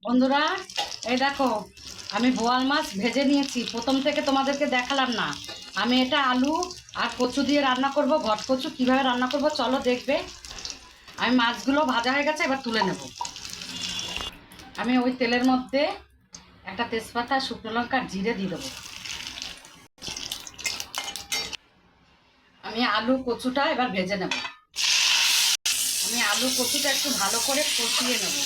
বন্ধুরা, এই দেখো আমি বোয়াল মাছ ভেজে নিয়েছি। প্রথম থেকে তোমাদেরকে দেখালাম না। আমি এটা আলু আর কচু দিয়ে রান্না করব। ঘট কচু কীভাবে রান্না করব চলো দেখবে। আমি মাছগুলো ভাজা হয়ে গেছে, এবার তুলে নেব। আমি ওই তেলের মধ্যে একটা তেজপাতা, শুকনো লঙ্কা, জিরে দিয়ে দেবো। আমি আলু কচুটা এবার ভেজে নেব। আমি আলু কচুটা একটু ভালো করে কষিয়ে নেব।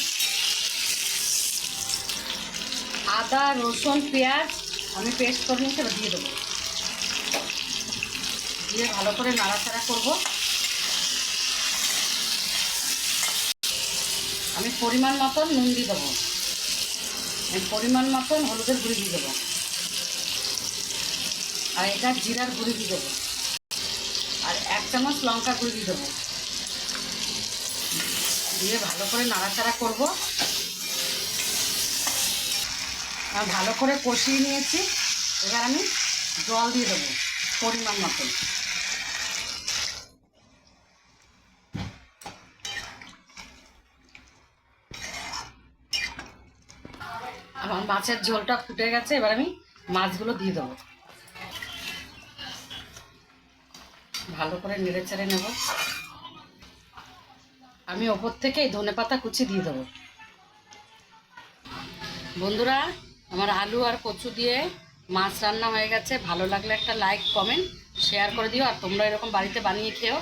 আদা, রসুন, পেঁয়াজ আমি পেস্ট করে নিয়েছি, এবার দিয়ে দেবো। দিয়ে ভালো করে নাড়াচাড়া করব। আমি পরিমাণ মতন নুন দিয়ে দেবো। আমি পরিমাণ মতন হলুদের গুঁড়ি দিয়ে দেবো। আর এটা জিরার গুঁড়ি দিয়ে দেবো। আর 1 চামচ লঙ্কা গুঁড়ি দিয়ে দেবো। দিয়ে ভালো করে নাড়াচাড়া করব। আর ভালো করে কষিয়ে নিয়েছি। এবার আমি জল দিয়ে দেবো পরিমাণ মতন। আমার মাছের ঝোলটা ফুটে গেছে, এবার আমি মাছগুলো দিয়ে দেবো। ভালো করে নেড়ে চেড়ে নেব। আমি ওপর থেকে এই ধনেপাতা কুচি দিয়ে দেবো। বন্ধুরা, আমার আলু আর কচু দিয়ে মাছ রান্না হয়ে গেছে। ভালো লাগলে একটা লাইক, কমেন্ট, শেয়ার করে দিও। আর তোমরা এরকম বাড়িতে বানিয়ে খেও।